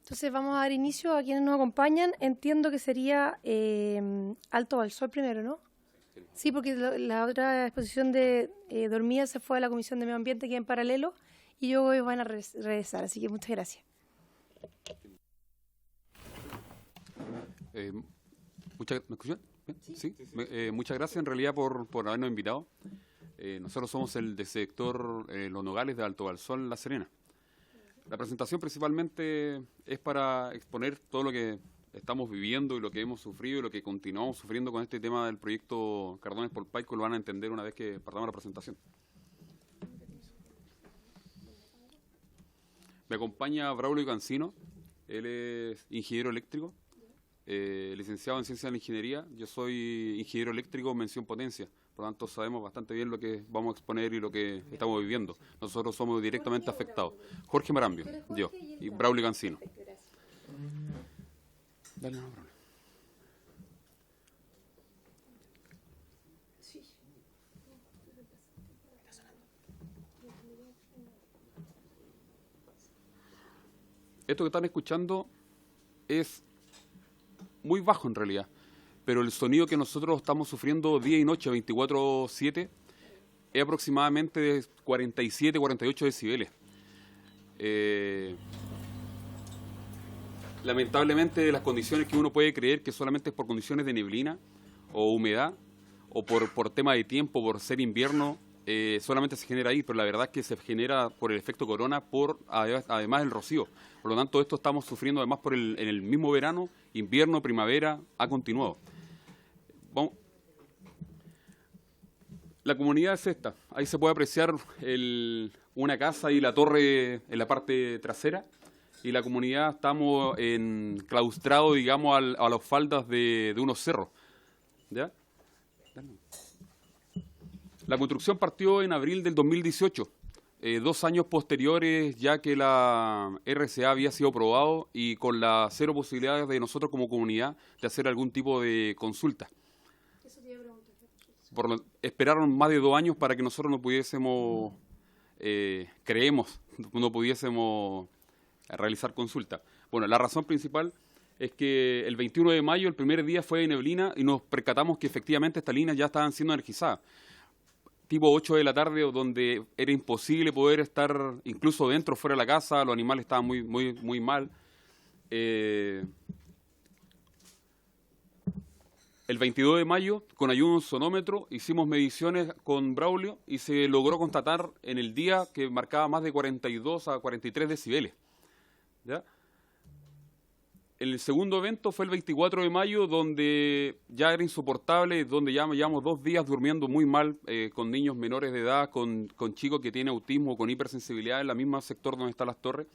Entonces vamos a dar inicio a quienes nos acompañan. Entiendo que sería Alto Balsol primero, ¿no? Sí, porque la otra exposición de dormida se fue a la Comisión de Medio Ambiente, que en paralelo, y yo hoy van a regresar, así que muchas gracias. ¿Me escuchan? ¿Sí? Muchas gracias en realidad por habernos invitado. Nosotros somos el de sector Los Nogales de Alto Balsol, La Serena. La presentación principalmente es para exponer todo lo que estamos viviendo y lo que hemos sufrido y lo que continuamos sufriendo con este tema del proyecto Cardones por Paico. Lo van a entender una vez que partamos la presentación. Me acompaña Braulio Cancino. Él es ingeniero eléctrico, licenciado en Ciencias de la Ingeniería. Yo soy ingeniero eléctrico mención potencia. Por lo tanto, sabemos bastante bien lo que vamos a exponer y lo que estamos viviendo. Nosotros somos directamente afectados. Jorge Marambio, yo, y Braulio Cancino. Dale, no, Braulio. Esto que están escuchando es muy bajo en realidad, pero el sonido que nosotros estamos sufriendo día y noche, 24/7, es aproximadamente de 47, 48 decibeles. Lamentablemente, las condiciones que uno puede creer que solamente es por condiciones de neblina o humedad, o por tema de tiempo, por ser invierno, solamente se genera ahí, pero la verdad es que se genera por el efecto corona, además del rocío. Por lo tanto, esto estamos sufriendo además en el mismo verano, invierno, primavera, ha continuado. Vamos. La comunidad es esta. Ahí se puede apreciar una casa y la torre en la parte trasera. Y la comunidad estamos claustrados, digamos, a las faldas de unos cerros. ¿Ya? La construcción partió en abril del 2018. 2 años posteriores, ya que la RCA había sido aprobado y con la cero posibilidad de nosotros como comunidad de hacer algún tipo de consulta. Esperaron más de 2 años para que nosotros no pudiésemos, no pudiésemos realizar consulta. Bueno, la razón principal es que el 21 de mayo, el primer día fue de neblina y nos percatamos que efectivamente estas líneas ya estaban siendo energizadas. Tipo 8 de la tarde, donde era imposible poder estar incluso dentro o fuera de la casa, los animales estaban muy mal. El 22 de mayo, con ayuda de un sonómetro, hicimos mediciones con Braulio y se logró constatar en el día que marcaba más de 42 a 43 decibeles. ¿Ya? El segundo evento fue el 24 de mayo, donde ya era insoportable, donde ya llevamos 2 días durmiendo muy mal, con niños menores de edad, con chicos que tienen autismo, con hipersensibilidad en el mismo sector donde están las torres,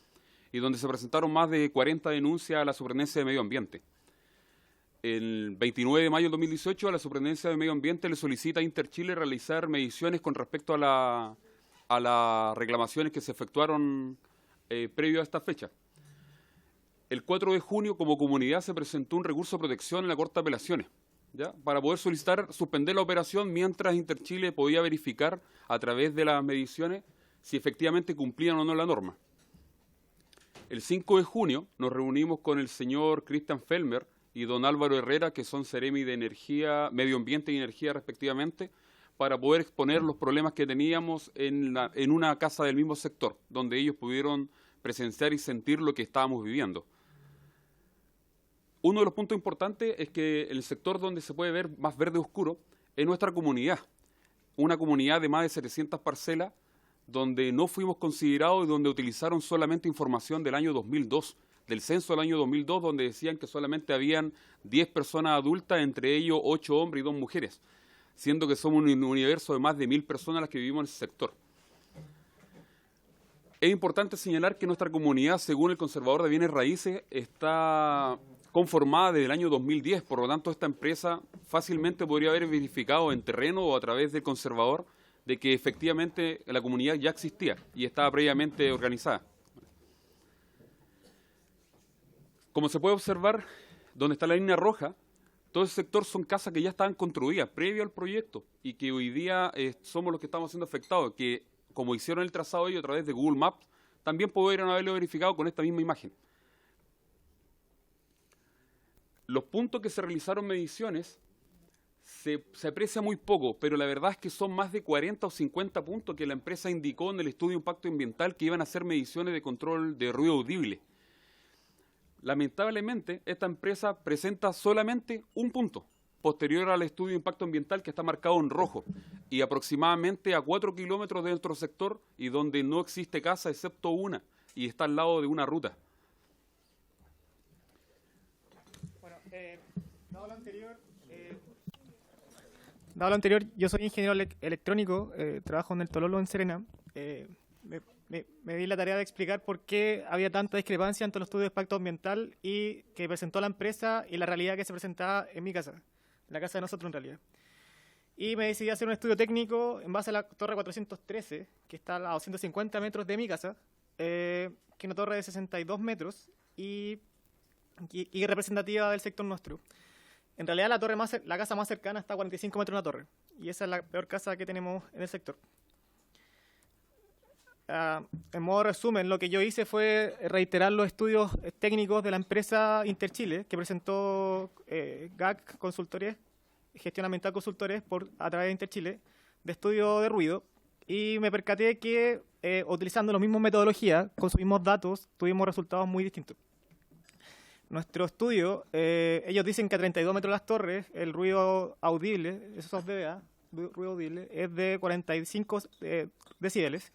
y donde se presentaron más de 40 denuncias a la Superintendencia de Medio Ambiente. El 29 de mayo del 2018, a la Superintendencia de Medio Ambiente le solicita a Interchile realizar mediciones con respecto a las reclamaciones que se efectuaron previo a esta fecha. El 4 de junio, como comunidad, se presentó un recurso de protección en la Corte de Apelaciones, ¿ya? Para poder solicitar suspender la operación mientras Interchile podía verificar a través de las mediciones si efectivamente cumplían o no la norma. El 5 de junio nos reunimos con el señor Cristian Felmer y don Álvaro Herrera, que son Seremi de Energía, Medio Ambiente y Energía respectivamente, para poder exponer los problemas que teníamos en una casa del mismo sector, donde ellos pudieron presenciar y sentir lo que estábamos viviendo. Uno de los puntos importantes es que el sector donde se puede ver más verde oscuro es nuestra comunidad, una comunidad de más de 700 parcelas, donde no fuimos considerados y donde utilizaron solamente información del año 2002, del censo del año 2002, donde decían que solamente habían 10 personas adultas, entre ellos 8 hombres y 2 mujeres, siendo que somos un universo de más de 1000 personas las que vivimos en ese sector. Es importante señalar que nuestra comunidad, según el Conservador de Bienes Raíces, está conformada desde el año 2010, por lo tanto esta empresa fácilmente podría haber verificado en terreno o a través del Conservador de que efectivamente la comunidad ya existía y estaba previamente organizada. Como se puede observar, donde está la línea roja, todo ese sector son casas que ya estaban construidas previo al proyecto y que hoy día somos los que estamos siendo afectados, que como hicieron el trazado ellos a través de Google Maps, también pudieron haberlo verificado con esta misma imagen. Los puntos que se realizaron mediciones se aprecia muy poco, pero la verdad es que son más de 40 o 50 puntos que la empresa indicó en el estudio de impacto ambiental que iban a hacer mediciones de control de ruido audible. Lamentablemente, esta empresa presenta solamente un punto, posterior al estudio de impacto ambiental que está marcado en rojo, y aproximadamente a 4 kilómetros de nuestro sector y donde no existe casa excepto una, y está al lado de una ruta. Bueno, dado lo anterior, yo soy ingeniero electrónico, trabajo en el Tololo en Serena. Me di la tarea de explicar por qué había tanta discrepancia entre los estudios de impacto ambiental y que presentó la empresa y la realidad que se presentaba en mi casa, en la casa de nosotros en realidad. Y me decidí a hacer un estudio técnico en base a la torre 413, que está a 250 metros de mi casa, que es una torre de 62 metros y representativa del sector nuestro. En realidad la casa más cercana está a 45 metros de una torre, y esa es la peor casa que tenemos en el sector. En modo resumen, lo que yo hice fue reiterar los estudios técnicos de la empresa Interchile, que presentó GAC Consultores, Gestión Ambiental Consultores, a través de Interchile, de estudio de ruido, y me percaté que utilizando las mismas metodologías, con sus mismos datos, tuvimos resultados muy distintos. Nuestro estudio, ellos dicen que a 32 metros de las torres, el ruido audible, esos DBA, ruido audible, es de 45 decibeles,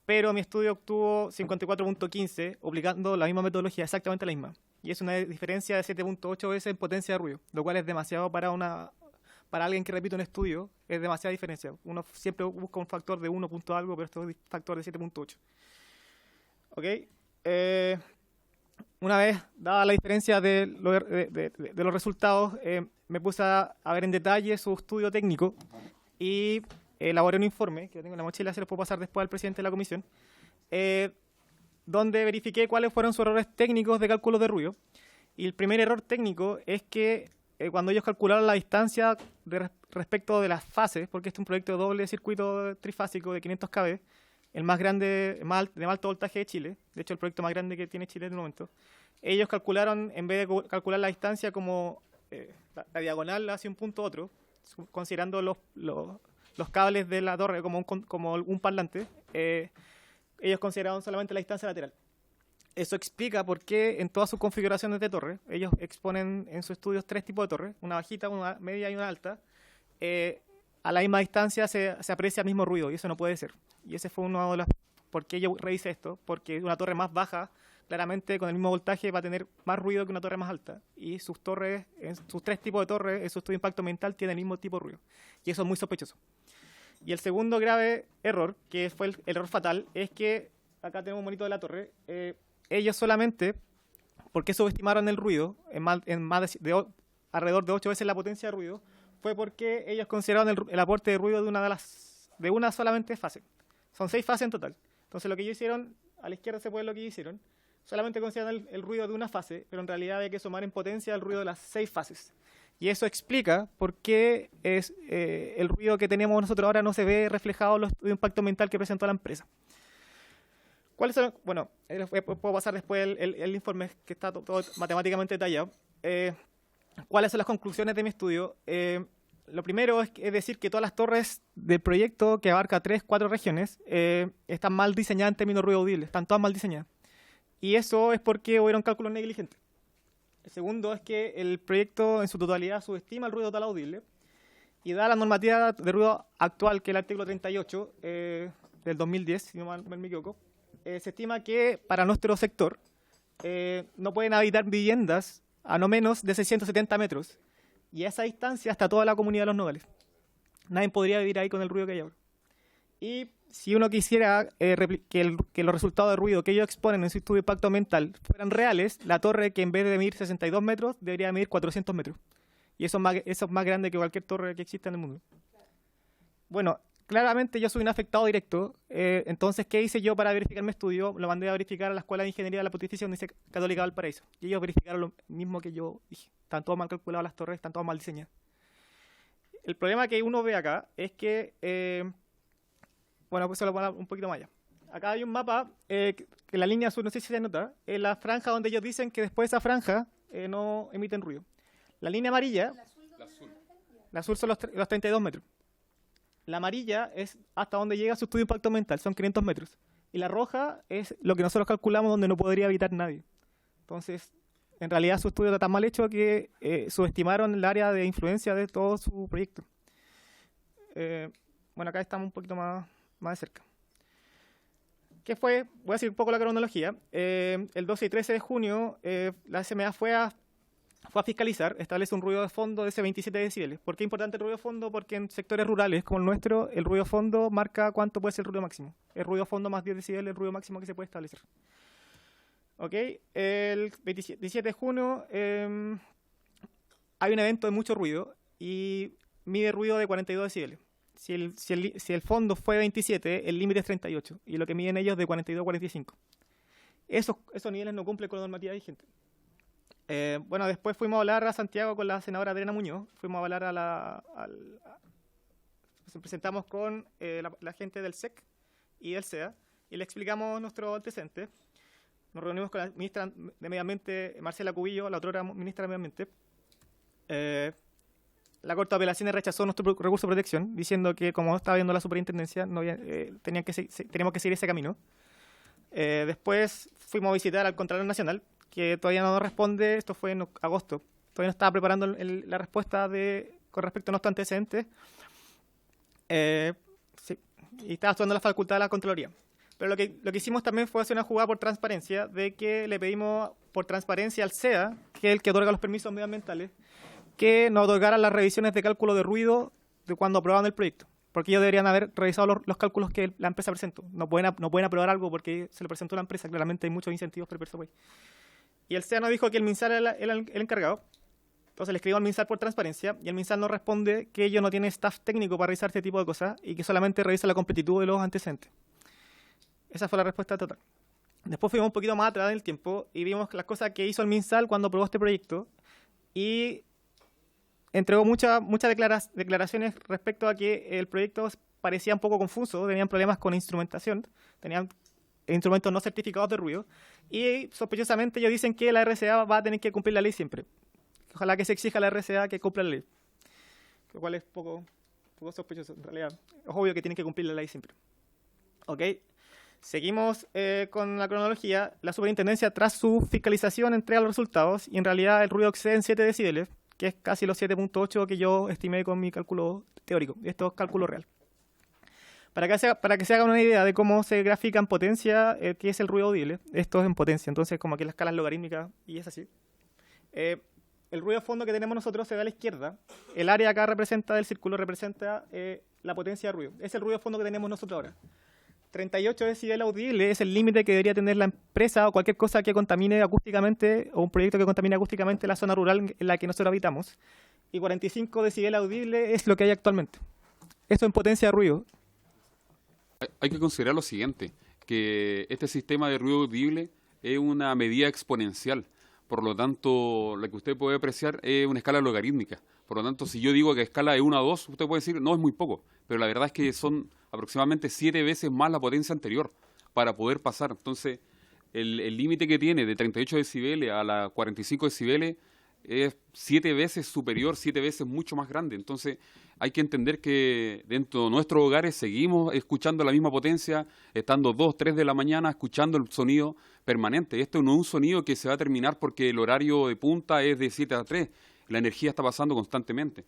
pero mi estudio obtuvo 54.15, aplicando la misma metodología, exactamente la misma. Y es una diferencia de 7.8 veces en potencia de ruido, lo cual es demasiado para alguien que repite un estudio, es demasiada diferencia. Uno siempre busca un factor de 1 punto algo, pero esto es un factor de 7.8. ¿Ok? Una vez dada la diferencia de los resultados, me puse a ver en detalle su estudio técnico y elaboré un informe, que tengo en la mochila, se los puedo pasar después al presidente de la comisión, donde verifiqué cuáles fueron sus errores técnicos de cálculo de ruido. Y el primer error técnico es que cuando ellos calcularon la distancia respecto de las fases, porque este es un proyecto de doble circuito trifásico de 500 kV, el más grande, de más alto voltaje de Chile, de hecho el proyecto más grande que tiene Chile en el momento, ellos calcularon, en vez de calcular la distancia como la diagonal hacia un punto a otro, considerando los cables de la torre como un parlante, ellos consideraron solamente la distancia lateral. Eso explica por qué en todas sus configuraciones de torre, ellos exponen en sus estudios 3 tipos de torres, una bajita, una media y una alta. A la misma distancia se aprecia el mismo ruido, y eso no puede ser. Y ese fue uno de los por qué yo revisé esto, porque una torre más baja, claramente con el mismo voltaje, va a tener más ruido que una torre más alta. Y sus torres, en sus 3 tipos de torres, en su estudio de impacto ambiental, tienen el mismo tipo de ruido. Y eso es muy sospechoso. Y el segundo grave error, que fue el error fatal, es que, acá tenemos un monito de la torre, ellos solamente, porque subestimaron el ruido, alrededor de 8 veces la potencia de ruido, fue porque ellos consideraron el aporte de ruido de una solamente fase. Son 6 fases en total. Entonces lo que ellos hicieron, a la izquierda se puede ver lo que ellos hicieron, solamente consideraron el ruido de una fase, pero en realidad había que sumar en potencia el ruido de las 6 fases. Y eso explica por qué el ruido que tenemos nosotros ahora no se ve reflejado en el impacto ambiental que presentó la empresa. ¿Cuáles son? Bueno, puedo pasar después el informe que está todo matemáticamente detallado. ¿Cuáles son las conclusiones de mi estudio? Lo primero es decir que todas las torres del proyecto, que abarca 3-4 regiones, están mal diseñadas en términos de ruido audible, están todas mal diseñadas. Y eso es porque hubieron cálculos negligentes. El segundo es que el proyecto en su totalidad subestima el ruido total audible, y da la normativa de ruido actual, que es el artículo 38 del 2010, si no me equivoco, se estima que para nuestro sector no pueden habitar viviendas a no menos de 670 metros, y a esa distancia está toda la comunidad de Los Nogales. Nadie podría vivir ahí con el ruido que hay ahora. Y si uno quisiera que los resultados de ruido que ellos exponen en su estudio de impacto ambiental fueran reales, la torre, que en vez de medir 62 metros, debería medir 400 metros. Y eso es más grande que cualquier torre que exista en el mundo. Bueno, claramente yo soy un afectado directo, entonces, ¿qué hice yo para verificar mi estudio? Lo mandé a verificar a la Escuela de Ingeniería de la Pontificia Universidad Católica de Valparaíso. Y ellos verificaron lo mismo que yo dije. Están todas mal calculadas las torres, están todas mal diseñadas. El problema que uno ve acá es que, bueno, pues se lo voy a dar un poquito más allá. Acá hay un mapa, que la línea azul, no sé si se nota, es la franja donde ellos dicen que después de esa franja no emiten ruido. La línea amarilla, La azul. la azul son los 32 metros. La amarilla es hasta donde llega su estudio de impacto ambiental, son 500 metros. Y la roja es lo que nosotros calculamos donde no podría habitar nadie. Entonces, en realidad su estudio está tan mal hecho que subestimaron el área de influencia de todo su proyecto. Bueno, acá estamos un poquito más de cerca. ¿Qué fue? Voy a decir un poco la cronología. El 12 y 13 de junio, la SMA fue a fiscalizar, establece un ruido de fondo de ese 27 decibeles. ¿Por qué es importante el ruido de fondo? Porque en sectores rurales como el nuestro, el ruido de fondo marca cuánto puede ser el ruido máximo. El ruido de fondo más 10 decibeles es el ruido máximo que se puede establecer. ¿Ok? El 17 de junio hay un evento de mucho ruido y mide ruido de 42 decibeles. Si el fondo fue 27, el límite es 38 y lo que miden ellos de 42 a 45. Esos niveles no cumplen con la normativa vigente. Bueno, después fuimos a hablar a Santiago con la senadora Adriana Muñoz. Fuimos a hablar nos presentamos con la gente del SEC y del SEA y le explicamos nuestro antecedente. Nos reunimos con la ministra de Medio Ambiente, Marcela Cubillo, la otra ministra de Medio Ambiente. La Corte de Apelaciones rechazó nuestro recurso de protección, diciendo que como estaba viendo la superintendencia, teníamos que seguir ese camino. Después fuimos a visitar al Contralor Nacional, que todavía no nos responde. Esto fue en agosto. Todavía no estaba preparando la respuesta con respecto a nuestros antecedentes. Sí, y estaba estudiando la facultad de la Contraloría. Pero lo que hicimos también fue hacer una jugada por transparencia, de que le pedimos por transparencia al SEA, que es el que otorga los permisos medioambientales, que nos otorgaran las revisiones de cálculo de ruido de cuando aprobaban el proyecto. Porque ellos deberían haber revisado los cálculos que la empresa presentó. No pueden aprobar algo porque se lo presentó la empresa. Claramente hay muchos incentivos para el país. Y el SEA nos dijo que el MinSal era el encargado. Entonces le escribimos al MinSal por transparencia y el MinSal nos responde que ellos no tienen staff técnico para revisar este tipo de cosas y que solamente revisa la completitud de los antecedentes. Esa fue la respuesta total. Después fuimos un poquito más atrás en el tiempo y vimos las cosas que hizo el MinSal cuando aprobó este proyecto y entregó muchas declaraciones respecto a que el proyecto parecía un poco confuso, tenían problemas con instrumentación, tenían instrumentos no certificados de ruido y sospechosamente ellos dicen que la RCA va a tener que cumplir la ley siempre. Ojalá que se exija a la RCA que cumpla la ley, lo cual es poco sospechoso. En realidad es obvio que tienen que cumplir la ley siempre. ¿Ok? Seguimos con la cronología. La superintendencia, tras su fiscalización, entrega los resultados y en realidad el ruido excede en 7 decibeles, que es casi los 7.8 que yo estimé con mi cálculo teórico. Esto es cálculo real. Para que se haga una idea de cómo se grafica en potencia qué es el ruido audible, esto es en potencia, entonces como aquí la escala es logarítmica y es así. El ruido de fondo que tenemos nosotros se ve a la izquierda. El área acá del círculo representa la potencia de ruido. Es el ruido de fondo que tenemos nosotros ahora. 38 decibeles audible es el límite que debería tener la empresa o cualquier cosa que contamine acústicamente o un proyecto que contamine acústicamente la zona rural en la que nosotros habitamos. Y 45 decibeles audible es lo que hay actualmente. Esto en potencia de ruido. Hay que considerar lo siguiente, que este sistema de ruido audible es una medida exponencial. Por lo tanto, lo que usted puede apreciar es una escala logarítmica. Por lo tanto, si yo digo que escala de 1 a 2, usted puede decir, no, es muy poco. Pero la verdad es que son aproximadamente 7 veces más la potencia anterior para poder pasar. Entonces, el límite que tiene de 38 decibeles a la 45 decibeles es 7 veces superior, 7 veces mucho más grande. Entonces, hay que entender que dentro de nuestros hogares seguimos escuchando la misma potencia, estando 2, 3 de la mañana escuchando el sonido permanente. Esto no es un sonido que se va a terminar porque el horario de punta es de 7 a 3. La energía está pasando constantemente.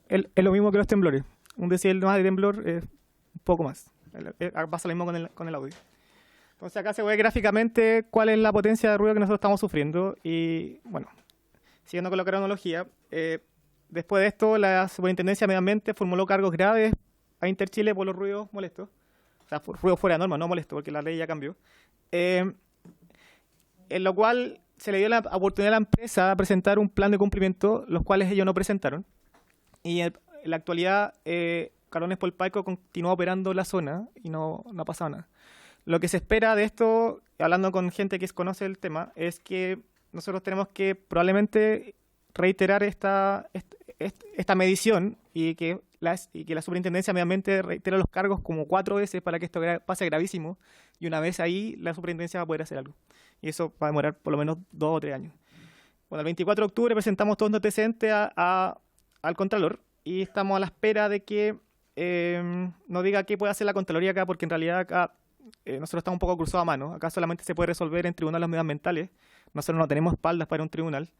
Es lo mismo que los temblores. Un decibel más de temblor es un poco más. Pasa lo mismo con el audio. Entonces acá se ve gráficamente cuál es la potencia de ruido que nosotros estamos sufriendo. Y bueno, siguiendo con la cronología, después de esto la Superintendencia de Medio Ambiente formuló cargos graves a Interchile por los ruidos molestos. O sea, por ruidos fuera de norma, no molesto, porque la ley ya cambió. En lo cual se le dio la oportunidad a la empresa de presentar un plan de cumplimiento, los cuales ellos no presentaron. Y en la actualidad, Carones Polpaico continúa operando la zona y no ha pasado nada. Lo que se espera de esto, hablando con gente que conoce el tema, es que nosotros tenemos que probablemente reiterar esta medición y que la Superintendencia de Medio Ambiente reitere los cargos como 4 veces para que esto pase gravísimo, y una vez ahí la Superintendencia va a poder hacer algo. Y eso va a demorar por lo menos 2 o 3 años. Bueno, el 24 de octubre presentamos todos los antecedentes al Contralor y estamos a la espera de que nos diga qué puede hacer la Contraloría acá, porque en realidad acá nosotros estamos un poco cruzados a mano. Acá solamente se puede resolver en tribunales medioambientales. Nosotros no tenemos espaldas para un tribunal.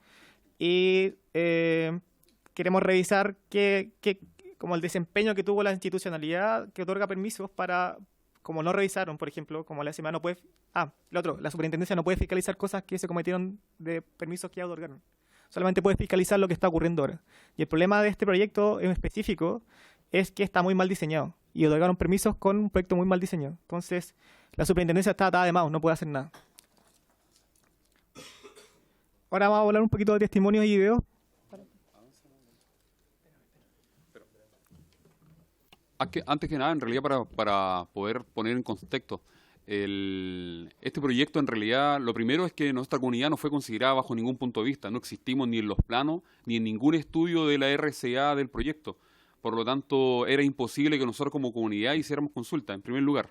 Y queremos revisar como el desempeño que tuvo la institucionalidad que otorga permisos para, como no revisaron, por ejemplo, como la SMA no puede... la superintendencia no puede fiscalizar cosas que se cometieron de permisos que ya otorgaron. Solamente puede fiscalizar lo que está ocurriendo ahora. Y el problema de este proyecto en específico es que está muy mal diseñado. Y otorgaron permisos con un proyecto muy mal diseñado. Entonces, la superintendencia está atada de manos, no puede hacer nada. Ahora vamos a hablar un poquito de testimonios y videos. Antes que nada, en realidad, para poder poner en contexto, este proyecto, en realidad, lo primero es que nuestra comunidad no fue considerada bajo ningún punto de vista. No existimos ni en los planos, ni en ningún estudio de la RCA del proyecto. Por lo tanto, era imposible que nosotros como comunidad hiciéramos consulta, en primer lugar.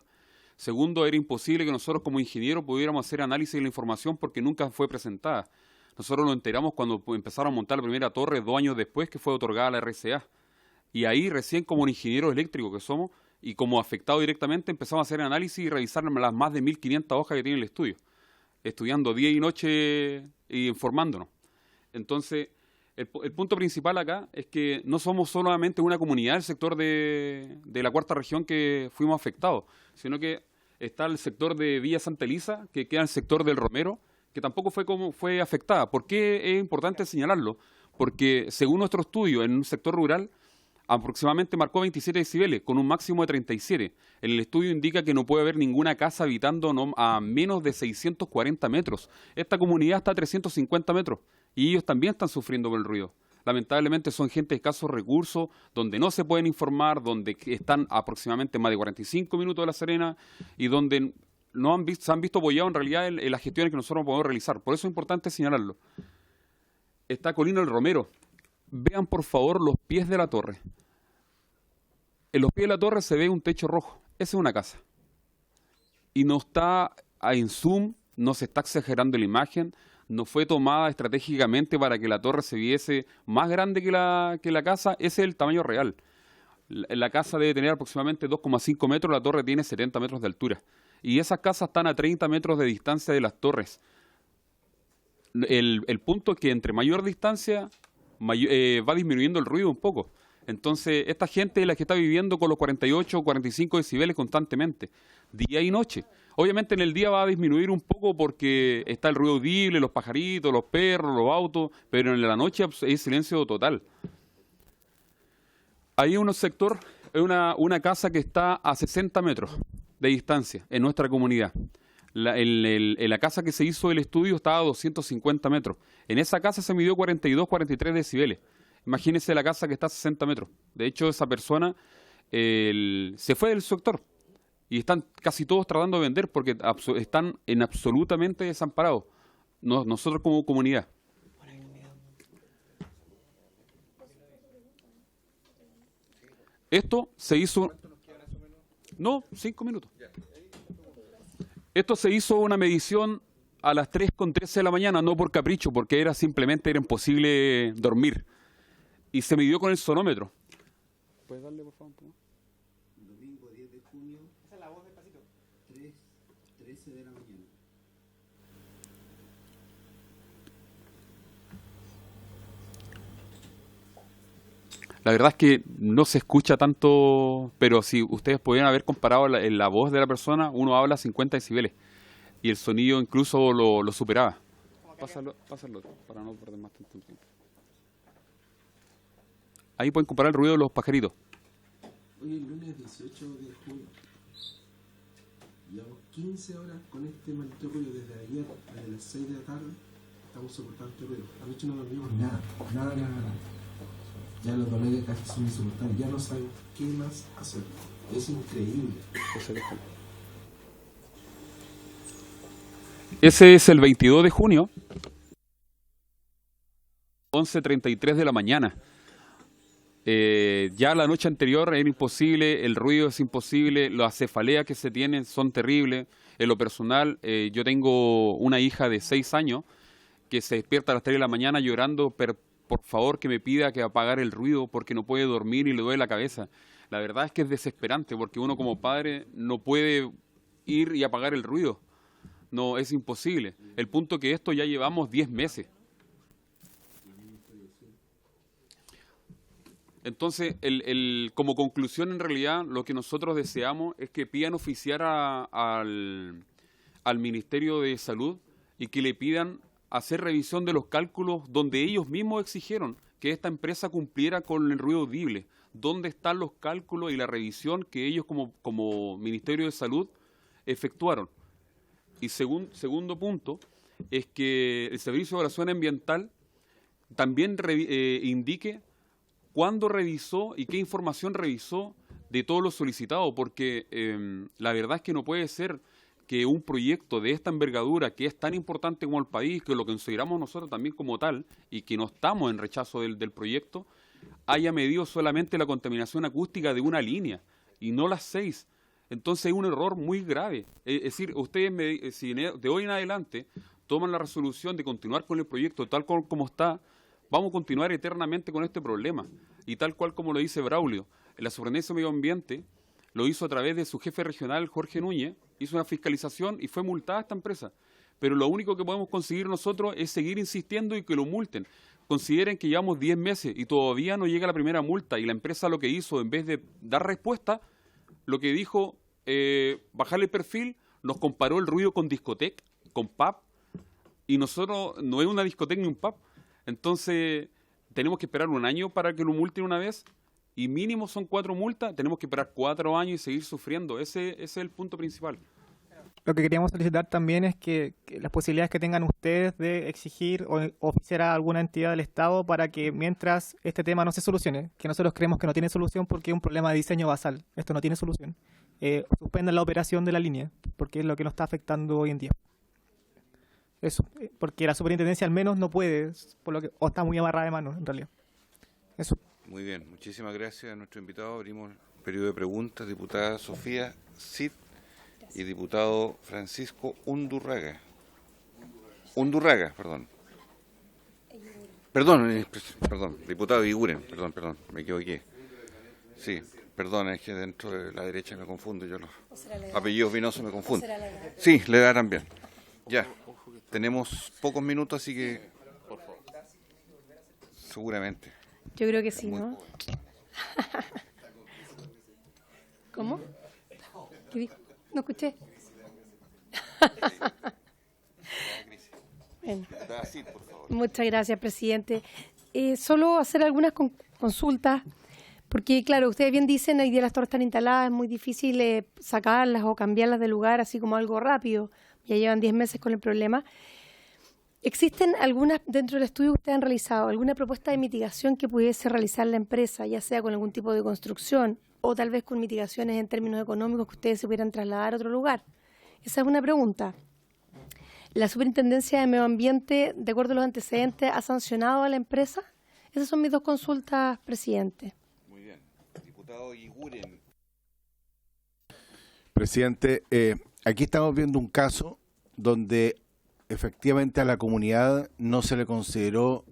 Segundo, era imposible que nosotros como ingenieros pudiéramos hacer análisis de la información porque nunca fue presentada. Nosotros nos enteramos cuando empezaron a montar la primera torre 2 años después que fue otorgada la RCA. Y ahí recién como ingenieros eléctricos que somos y como afectados directamente empezamos a hacer análisis y revisar las más de 1.500 hojas que tiene el estudio, estudiando día y noche y informándonos. Entonces, el punto principal acá es que no somos solamente una comunidad del sector de la cuarta región que fuimos afectados, sino que está el sector de Villa Santa Elisa, que queda en el sector del Romero, que tampoco fue afectada. ¿Por qué es importante señalarlo? Porque según nuestro estudio en un sector rural, aproximadamente marcó 27 decibeles, con un máximo de 37. En el estudio indica que no puede haber ninguna casa habitando a menos de 640 metros. Esta comunidad está a 350 metros y ellos también están sufriendo por el ruido. Lamentablemente son gente de escasos recursos, donde no se pueden informar, donde están aproximadamente más de 45 minutos de La Serena y donde se han visto apoyados en realidad en las gestiones que nosotros podemos realizar. Por eso es importante señalarlo. Está Colina del Romero. Vean por favor los pies de la torre. En los pies de la torre se ve un techo rojo. Esa es una casa. Y no está en zoom, no se está exagerando la imagen, no fue tomada estratégicamente para que la torre se viese más grande que la casa. Ese es el tamaño real. La casa debe tener aproximadamente 2,5 metros, la torre tiene 70 metros de altura. Y esas casas están a 30 metros de distancia de las torres. El punto es que entre mayor distancia va disminuyendo el ruido un poco. Entonces, esta gente es la que está viviendo con los 48 o 45 decibeles constantemente, día y noche. Obviamente en el día va a disminuir un poco porque está el ruido audible, los pajaritos, los perros, los autos, pero en la noche es silencio total. Hay un sector, una casa que está a 60 metros de distancia en nuestra comunidad. En la casa que se hizo el estudio estaba a 250 metros. En esa casa se midió 42, 43 decibeles. Imagínense la casa que está a 60 metros. De hecho, esa persona se fue del sector y están casi todos tratando de vender porque están absolutamente desamparados. Nosotros como comunidad. Esto se hizo... No, 5 minutos. Esto se hizo una medición a las 3:13 de la mañana, no por capricho, porque simplemente era imposible dormir. Y se midió con el sonómetro. ¿Puedes darle, por favor, un poco? Domingo 10 de junio. Esa es la voz del pasito. 3:13 de la mañana. La verdad es que no se escucha tanto, pero si ustedes podrían haber comparado la voz de la persona, uno habla 50 decibeles y el sonido incluso lo superaba. Pásalo para no perder más tanto tiempo. Ahí pueden comparar el ruido de los pajaritos. Hoy es lunes 18 de junio. Llevamos 15 horas con este maldito ruido desde ayer, desde las 6 de la tarde. Estamos soportando este ruido. Anoche no dormimos nada. Ya los dolores de cabeza son insoportables. Ya no sabemos qué más hacer. Es increíble. Ese es el 22 de junio, 11:33 de la mañana. Ya la noche anterior era imposible, el ruido es imposible, las cefaleas que se tienen son terribles. En lo personal, yo tengo una hija de 6 años que se despierta a las 3 de la mañana llorando, por favor que me pida que apagar el ruido porque no puede dormir y le duele la cabeza. La verdad es que es desesperante porque uno como padre no puede ir y apagar el ruido. No, es imposible. El punto que esto ya llevamos 10 meses. Entonces, como conclusión, en realidad, lo que nosotros deseamos es que pidan oficiar al Ministerio de Salud y que le pidan hacer revisión de los cálculos donde ellos mismos exigieron que esta empresa cumpliera con el ruido audible. ¿Dónde están los cálculos y la revisión que ellos como Ministerio de Salud efectuaron? Y segundo punto es que el Servicio de Evaluación Ambiental también indique cuándo revisó y qué información revisó de todo lo solicitado, porque la verdad es que no puede ser que un proyecto de esta envergadura, que es tan importante como el país, que lo consideramos nosotros también como tal, y que no estamos en rechazo del proyecto, haya medido solamente la contaminación acústica de una línea, y no las 6. Entonces es un error muy grave. Es decir, ustedes, si de hoy en adelante toman la resolución de continuar con el proyecto tal como está, vamos a continuar eternamente con este problema. Y tal cual como lo dice Braulio, la Superintendencia de Medio Ambiente lo hizo a través de su jefe regional, Jorge Núñez, hizo una fiscalización y fue multada esta empresa. Pero lo único que podemos conseguir nosotros es seguir insistiendo y que lo multen. Consideren que llevamos 10 meses y todavía no llega la primera multa, y la empresa lo que hizo, en vez de dar respuesta, lo que dijo, bajarle el perfil, nos comparó el ruido con discoteca, con pub, y nosotros no es una discoteca ni un pub. Entonces, tenemos que esperar un año para que lo multen una vez, y mínimo son 4 multas, tenemos que esperar 4 años y seguir sufriendo. Ese es el punto principal. Lo que queríamos solicitar también es que las posibilidades que tengan ustedes de exigir o oficiar a alguna entidad del Estado para que mientras este tema no se solucione, que nosotros creemos que no tiene solución porque es un problema de diseño basal, esto no tiene solución, suspendan la operación de la línea, porque es lo que nos está afectando hoy en día. Eso, porque la superintendencia al menos no puede, por lo que, o está muy amarrada de manos en realidad. Eso. Muy bien, muchísimas gracias a nuestro invitado. Abrimos el periodo de preguntas. Diputada Sofía Cid y diputado Francisco Undurraga. Perdón, diputado Iguren, perdón, me equivoqué. Sí, perdón, es que dentro de la derecha me confundo, yo los apellidos vinosos me confundo. Sí, le da también. Ya, tenemos pocos minutos, así que seguramente. Yo creo que sí, ¿no? ¿Cómo? ¿Qué dijo? No escuché. Bueno. Muchas gracias, presidente. Solo hacer algunas consultas, porque claro, ustedes bien dicen, hoy día las torres están instaladas, es muy difícil sacarlas o cambiarlas de lugar así como algo rápido. Ya llevan 10 meses con el problema. ¿Existen algunas, dentro del estudio que ustedes han realizado, alguna propuesta de mitigación que pudiese realizar la empresa, ya sea con algún tipo de construcción o tal vez con mitigaciones en términos económicos que ustedes se pudieran trasladar a otro lugar? Esa es una pregunta. ¿La Superintendencia de Medio Ambiente, de acuerdo a los antecedentes, ha sancionado a la empresa? Esas son mis 2 consultas, presidente. Muy bien. Diputado Iguren. Presidente, aquí estamos viendo un caso donde efectivamente a la comunidad no se le consideró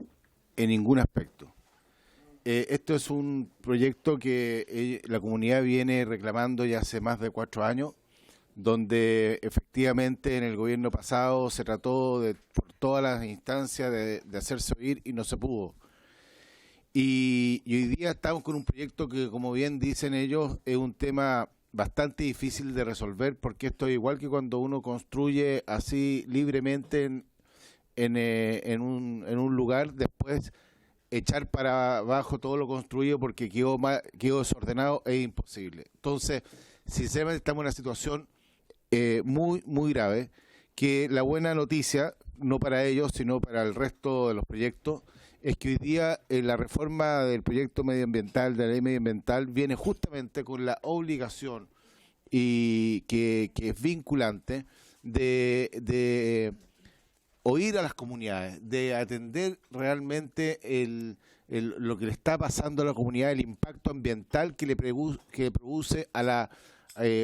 en ningún aspecto. Esto es un proyecto que la comunidad viene reclamando ya hace más de 4 años, donde efectivamente en el gobierno pasado se trató por todas las instancias de hacerse oír y no se pudo. Y hoy día estamos con un proyecto que, como bien dicen ellos, es un tema bastante difícil de resolver, porque esto es igual que cuando uno construye así libremente en un lugar, después echar para abajo todo lo construido porque quedó desordenado es imposible. Entonces, sinceramente estamos en una situación muy, muy grave, que la buena noticia, no para ellos, sino para el resto de los proyectos, es que hoy día la reforma del proyecto medioambiental, de la ley medioambiental, viene justamente con la obligación y que es vinculante de oír a las comunidades, de atender realmente lo que le está pasando a la comunidad, el impacto ambiental que le produce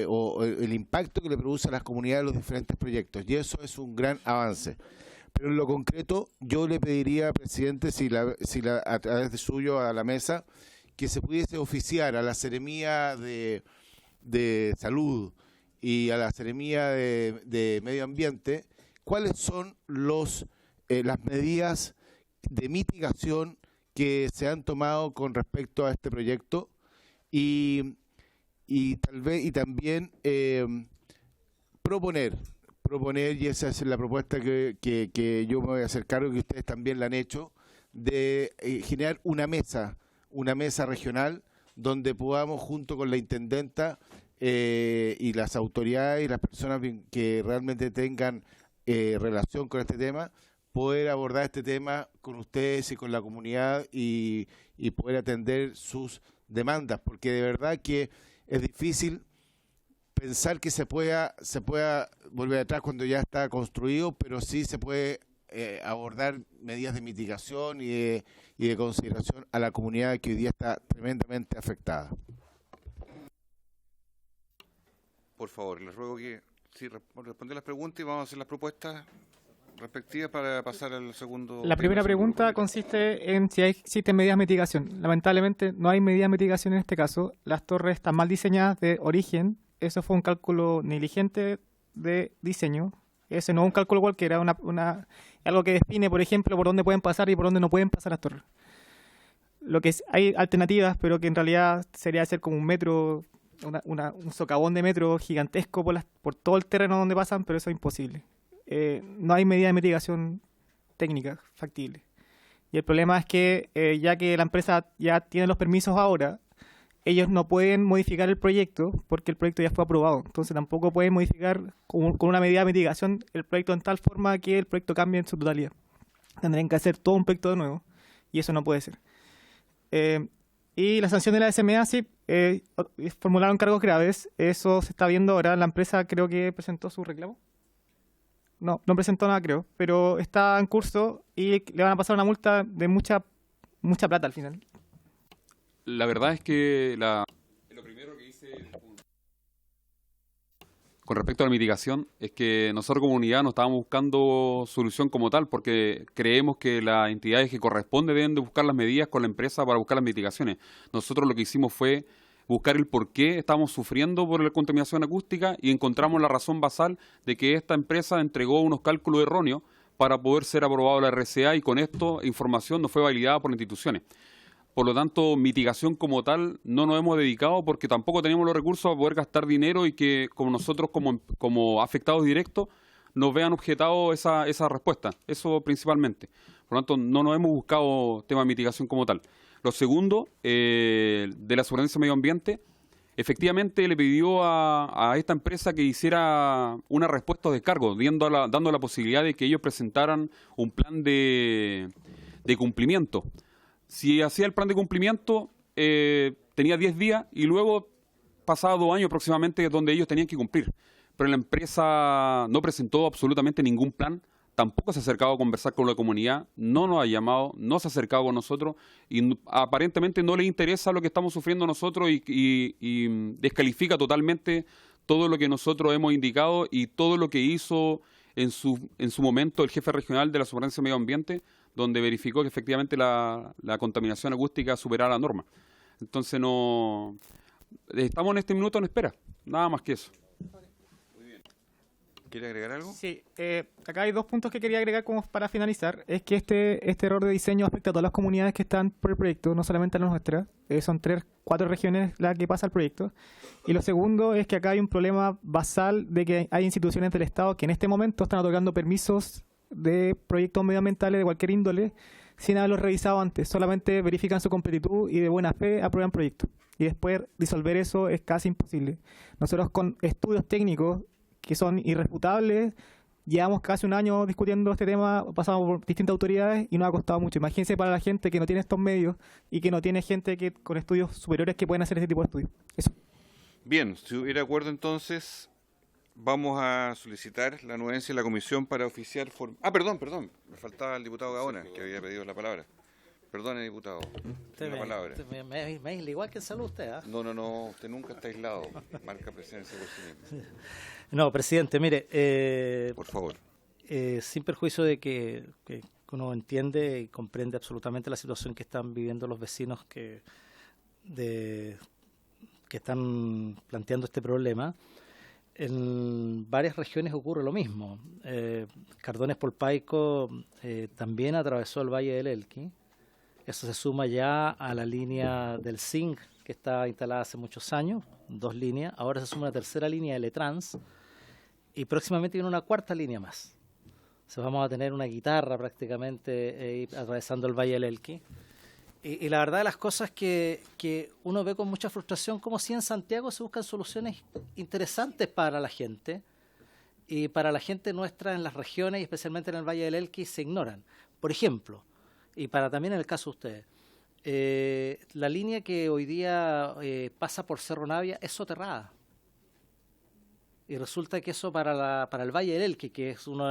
o el impacto que le produce a las comunidades los diferentes proyectos, y eso es un gran avance. Pero en lo concreto, yo le pediría, presidente, a través de suyo a la mesa, que se pudiese oficiar a la Seremía de Salud y a la Seremía de Medio Ambiente cuáles son las medidas de mitigación que se han tomado con respecto a este proyecto y también proponer, y esa es la propuesta que yo me voy a hacer cargo, que ustedes también la han hecho, de generar una mesa regional donde podamos, junto con la intendenta y las autoridades y las personas que realmente tengan relación con este tema, poder abordar este tema con ustedes y con la comunidad y poder atender sus demandas, porque de verdad que es difícil pensar que se pueda volver atrás cuando ya está construido, pero sí se puede abordar medidas de mitigación y de consideración a la comunidad que hoy día está tremendamente afectada. Por favor, les ruego que respondan las preguntas y vamos a hacer las propuestas respectivas para pasar al segundo. La primera pregunta consiste en si existen medidas de mitigación. Lamentablemente no hay medidas de mitigación en este caso. Las torres están mal diseñadas de origen. Eso fue un cálculo negligente de diseño. Ese no es un cálculo cualquiera, algo que define, por ejemplo, por dónde pueden pasar y por dónde no pueden pasar las torres. Hay alternativas, pero que en realidad sería hacer como un metro, un socavón de metro gigantesco por todo el terreno donde pasan, pero eso es imposible. No hay medida de mitigación técnica factible. Y el problema es que ya que la empresa ya tiene los permisos ahora, ellos no pueden modificar el proyecto porque el proyecto ya fue aprobado. Entonces tampoco pueden modificar con una medida de mitigación el proyecto en tal forma que el proyecto cambie en su totalidad. Tendrían que hacer todo un proyecto de nuevo y eso no puede ser. Y la sanción de la SMA, sí, formularon cargos graves. Eso se está viendo ahora. La empresa creo que presentó su reclamo. No presentó nada, creo, pero está en curso y le van a pasar una multa de mucha plata al final. La verdad es que lo primero que hice con respecto a la mitigación es que nosotros como unidad no estábamos buscando solución como tal, porque creemos que las entidades que corresponden deben de buscar las medidas con la empresa para buscar las mitigaciones. Nosotros lo que hicimos fue buscar el por qué estamos sufriendo por la contaminación acústica y encontramos la razón basal de que esta empresa entregó unos cálculos erróneos para poder ser aprobado la RCA y con esto información no fue validada por las instituciones. Por lo tanto, mitigación como tal no nos hemos dedicado porque tampoco tenemos los recursos para poder gastar dinero y que como nosotros como afectados directos nos vean objetado esa respuesta. Eso principalmente. Por lo tanto, no nos hemos buscado tema de mitigación como tal. Lo segundo, de la Superintendencia de Medio Ambiente, efectivamente le pidió a esta empresa que hiciera una respuesta de descargo, dando la posibilidad de que ellos presentaran un plan de cumplimiento. Si hacía el plan de cumplimiento, tenía 10 días y luego pasaba 2 años aproximadamente donde ellos tenían que cumplir. Pero la empresa no presentó absolutamente ningún plan, tampoco se ha acercado a conversar con la comunidad, no nos ha llamado, no se ha acercado con nosotros y aparentemente no le interesa lo que estamos sufriendo nosotros y descalifica totalmente todo lo que nosotros hemos indicado y todo lo que hizo en su momento el jefe regional de la Superintendencia de Medio Ambiente, donde verificó que efectivamente la contaminación acústica superaba la norma. Entonces estamos en este minuto en espera, nada más que eso. Muy bien. ¿Quiere agregar algo? Sí, acá hay 2 puntos que quería agregar como para finalizar. Es que este error de diseño afecta a todas las comunidades que están por el proyecto, no solamente a la nuestra. Son 4 regiones las que pasa el proyecto. Y lo segundo es que acá hay un problema basal de que hay instituciones del Estado que en este momento están otorgando permisos de proyectos medioambientales de cualquier índole sin haberlos revisado antes. Solamente verifican su completitud y de buena fe aprueban proyectos. Y después disolver eso es casi imposible. Nosotros con estudios técnicos que son irrefutables, llevamos casi un año discutiendo este tema, pasamos por distintas autoridades y nos ha costado mucho. Imagínense para la gente que no tiene estos medios y que no tiene gente con estudios superiores que pueden hacer ese tipo de estudios. Eso. Bien, si hubiera acuerdo entonces, vamos a solicitar la anuencia de la comisión para oficiar... Perdón, me faltaba el diputado Gaona, que había pedido la palabra. Perdone, diputado. La palabra. Me aísla igual que en salud usted, ¿ah? No, usted nunca está aislado. Marca presencia por sí mismo. No, presidente, mire... por favor. sin perjuicio de que uno entiende y comprende absolutamente la situación que están viviendo los vecinos que están planteando este problema, en varias regiones ocurre lo mismo. Cardones Polpaico también atravesó el Valle del Elqui. Eso se suma ya a la línea del Zinc, que está instalada hace muchos años, 2 líneas. Ahora se suma una tercera línea de Letrans y próximamente viene una 4ª línea más. Entonces vamos a tener una guitarra prácticamente atravesando el Valle del Elqui. Y la verdad de las cosas que uno ve con mucha frustración como si en Santiago se buscan soluciones interesantes para la gente y para la gente nuestra en las regiones y especialmente en el Valle del Elqui se ignoran. Por ejemplo, y para también en el caso de ustedes, la línea que hoy día pasa por Cerro Navia es soterrada. Y resulta que eso para el Valle del Elqui, que es uno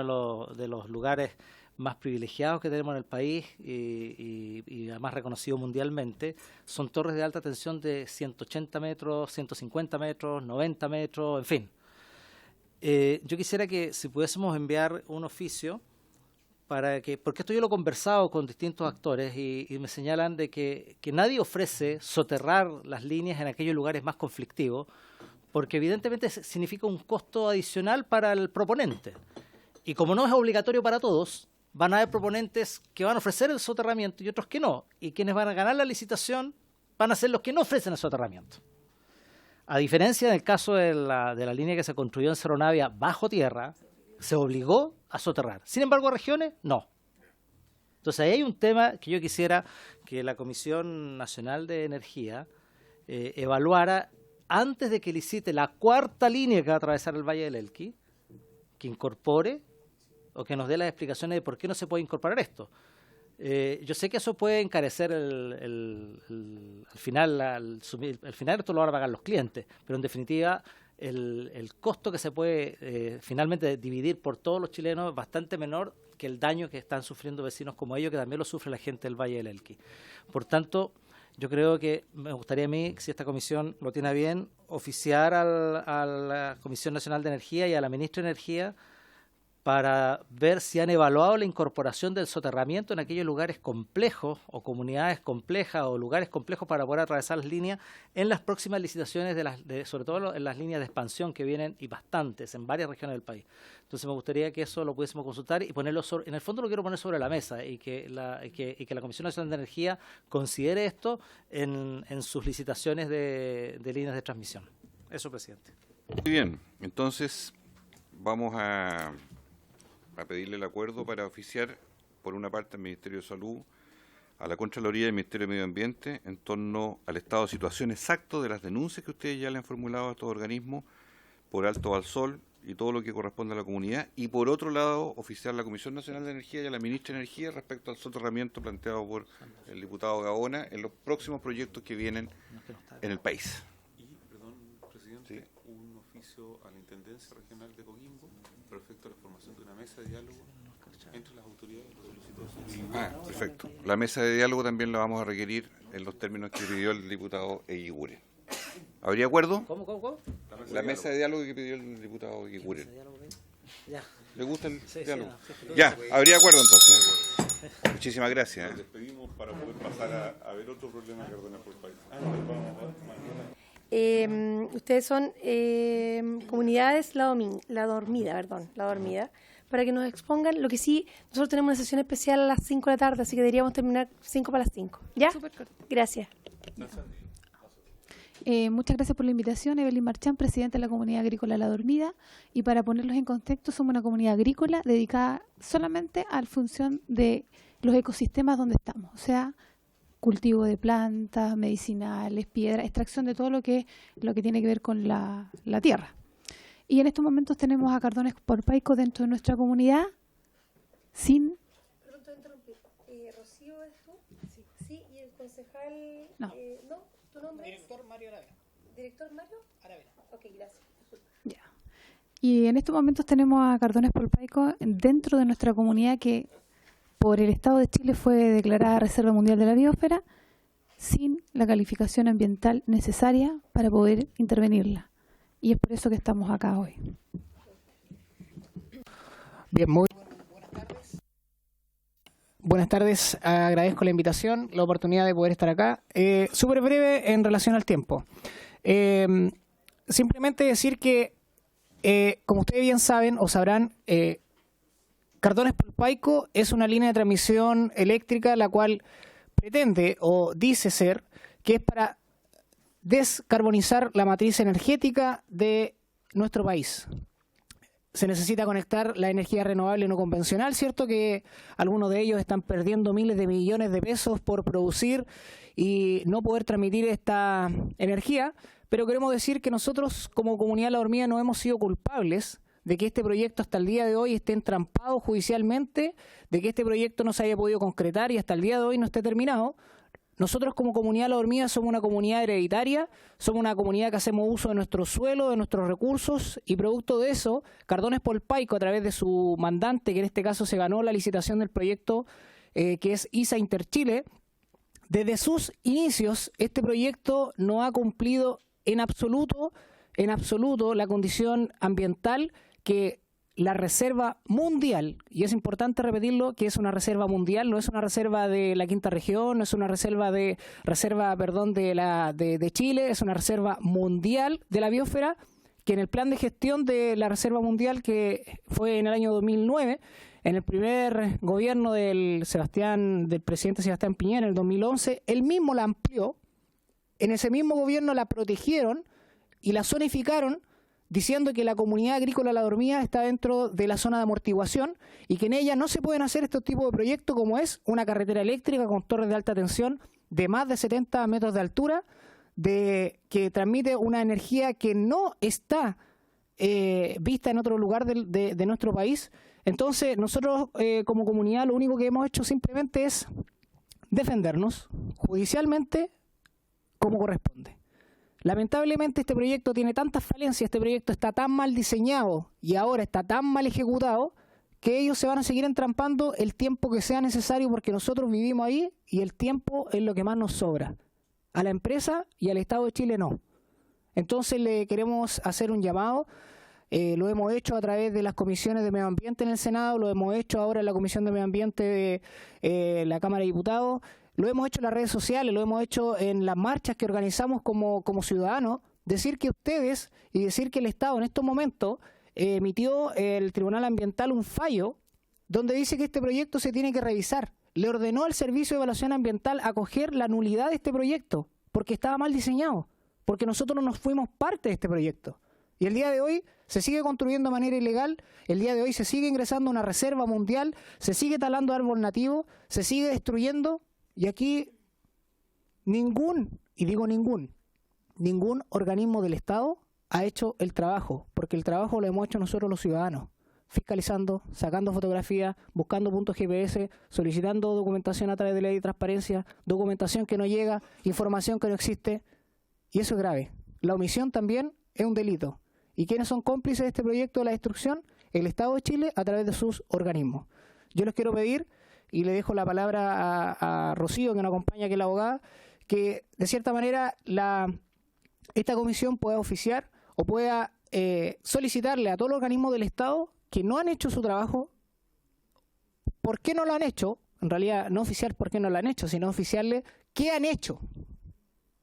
de los lugares más privilegiados que tenemos en el país y además reconocido mundialmente, son torres de alta tensión de 180 metros, 150 metros, 90 metros, en fin. Yo quisiera que si pudiésemos enviar un oficio porque esto yo lo he conversado con distintos actores y me señalan de que nadie ofrece soterrar las líneas en aquellos lugares más conflictivos, porque evidentemente significa un costo adicional para el proponente. Y como no es obligatorio para todos, van a haber proponentes que van a ofrecer el soterramiento y otros que no. Y quienes van a ganar la licitación van a ser los que no ofrecen el soterramiento. A diferencia del caso de la línea que se construyó en Cerro Navia bajo tierra, se obligó a soterrar. Sin embargo, regiones, no. Entonces ahí hay un tema que yo quisiera que la Comisión Nacional de Energía evaluara antes de que licite la 4ª línea que va a atravesar el Valle del Elqui, que incorpore o que nos dé las explicaciones de por qué no se puede incorporar esto. Yo sé que eso puede encarecer al final esto lo van a pagar los clientes, pero en definitiva el costo que se puede finalmente dividir por todos los chilenos es bastante menor que el daño que están sufriendo vecinos como ellos, que también lo sufre la gente del Valle del Elqui. Por tanto, yo creo que me gustaría a mí, si esta comisión lo tiene bien, oficiar a la Comisión Nacional de Energía y a la Ministra de Energía para ver si han evaluado la incorporación del soterramiento en aquellos lugares complejos o comunidades complejas o lugares complejos para poder atravesar las líneas en las próximas licitaciones, sobre todo en las líneas de expansión que vienen, y bastantes, en varias regiones del país. Entonces me gustaría que eso lo pudiésemos consultar y ponerlo en el fondo lo quiero poner sobre la mesa y que la Comisión Nacional de Energía considere esto en sus licitaciones de líneas de transmisión. Eso, presidente. Muy bien, entonces vamos a pedirle el acuerdo para oficiar, por una parte, al Ministerio de Salud, a la Contraloría y al Ministerio de Medio Ambiente, en torno al estado de situación exacto de las denuncias que ustedes ya le han formulado a estos organismos por Alto Balsol y todo lo que corresponde a la comunidad, y por otro lado, oficiar a la Comisión Nacional de Energía y a la Ministra de Energía respecto al soterramiento planteado por el diputado Gaona en los próximos proyectos que vienen en el país. Y, perdón, presidente, sí, un oficio a la Intendencia Regional de Coquimbo respecto a la formación de una mesa de diálogo entre las autoridades solicitosas. Perfecto. La mesa de diálogo también la vamos a requerir en los términos que pidió el diputado Eguiguren. ¿Habría acuerdo? ¿Cómo? La mesa de diálogo que pidió el diputado Eguiguren. Ya. ¿Le gusta el diálogo? Sí, Ya, habría acuerdo entonces. Muchísimas gracias. Nos despedimos para poder pasar a ver otro problema que ordena por el país. Ustedes son comunidades La Dormida, para que nos expongan. Lo que sí, nosotros tenemos una sesión especial a las 5 de la tarde, así que deberíamos terminar 5 para las 5. ¿Ya? Gracias. Muchas gracias por la invitación. Evelyn Marchán, presidenta de la Comunidad Agrícola La Dormida. Y para ponerlos en contexto, somos una comunidad agrícola dedicada solamente a la función de los ecosistemas donde estamos. O sea, cultivo de plantas, medicinales, piedras, extracción de todo lo que tiene que ver con la tierra. Y en estos momentos tenemos a Cardones Polpaico dentro de nuestra comunidad sin... Perdón, te interrumpí. ¿Rocío es tú? Sí. ¿Y el concejal? No. ¿No? ¿Tu nombre Director Mario Aravena. ¿Director Mario? Aravena. Ok, gracias. Ya. Y en estos momentos tenemos a Cardones Polpaico dentro de nuestra comunidad que por el Estado de Chile fue declarada Reserva Mundial de la Biosfera sin la calificación ambiental necesaria para poder intervenirla. Y es por eso que estamos acá hoy. Bien, muy Buenas tardes, agradezco la invitación, la oportunidad de poder estar acá. Súper breve en relación al tiempo. Simplemente decir que, como ustedes bien saben o sabrán, Cardones Polpaico es una línea de transmisión eléctrica la cual pretende o dice ser que es para descarbonizar la matriz energética de nuestro país. Se necesita conectar la energía renovable no convencional, ¿cierto? Que algunos de ellos están perdiendo miles de millones de pesos por producir y no poder transmitir esta energía, pero queremos decir que nosotros como Comunidad La Dormida no hemos sido culpables de que este proyecto hasta el día de hoy esté entrampado judicialmente, de que este proyecto no se haya podido concretar y hasta el día de hoy no esté terminado. Nosotros como Comunidad La Dormida somos una comunidad hereditaria, somos una comunidad que hacemos uso de nuestro suelo, de nuestros recursos, y producto de eso, Cardones Polpaico, a través de su mandante, que en este caso se ganó la licitación del proyecto, que es ISA Interchile, desde sus inicios este proyecto no ha cumplido en absoluto la condición ambiental que la reserva mundial, y es importante repetirlo, que es una reserva mundial, no es una reserva de la quinta región, no es una reserva de Chile, es una reserva mundial de la biosfera, que en el plan de gestión de la reserva mundial, que fue en el año 2009, en el primer gobierno del presidente Sebastián Piñera, en el 2011, él mismo la amplió, en ese mismo gobierno la protegieron y la zonificaron, diciendo que la comunidad agrícola La Dormida está dentro de la zona de amortiguación y que en ella no se pueden hacer estos tipos de proyectos como es una carretera eléctrica con torres de alta tensión de más de 70 metros de altura, que transmite una energía que no está vista en otro lugar de nuestro país. Entonces nosotros como comunidad lo único que hemos hecho simplemente es defendernos judicialmente como corresponde. Lamentablemente este proyecto tiene tantas falencias, este proyecto está tan mal diseñado y ahora está tan mal ejecutado que ellos se van a seguir entrampando el tiempo que sea necesario porque nosotros vivimos ahí y el tiempo es lo que más nos sobra. A la empresa y al Estado de Chile no. Entonces le queremos hacer un llamado, lo hemos hecho a través de las comisiones de medio ambiente en el Senado, lo hemos hecho ahora en la Comisión de Medio Ambiente de la Cámara de Diputados, lo hemos hecho en las redes sociales, lo hemos hecho en las marchas que organizamos como ciudadanos, decir que ustedes y decir que el Estado en estos momentos emitió el Tribunal Ambiental un fallo donde dice que este proyecto se tiene que revisar. Le ordenó al Servicio de Evaluación Ambiental acoger la nulidad de este proyecto porque estaba mal diseñado, porque nosotros no fuimos parte de este proyecto. Y el día de hoy se sigue construyendo de manera ilegal, el día de hoy se sigue ingresando a una reserva mundial, se sigue talando árbol nativo, se sigue destruyendo. Y aquí ningún organismo del Estado ha hecho el trabajo, porque el trabajo lo hemos hecho nosotros los ciudadanos, fiscalizando, sacando fotografías, buscando puntos GPS, solicitando documentación a través de ley de transparencia, documentación que no llega, información que no existe, y eso es grave. La omisión también es un delito. ¿Y quiénes son cómplices de este proyecto de la destrucción? El Estado de Chile a través de sus organismos. Yo les quiero pedir, y le dejo la palabra a Rocío, que nos acompaña, que es la abogada, que de cierta manera esta comisión pueda oficiar o pueda solicitarle a todos los organismos del Estado que no han hecho su trabajo. ¿Por qué no lo han hecho? En realidad, no oficiar por qué no lo han hecho, sino oficiarle qué han hecho.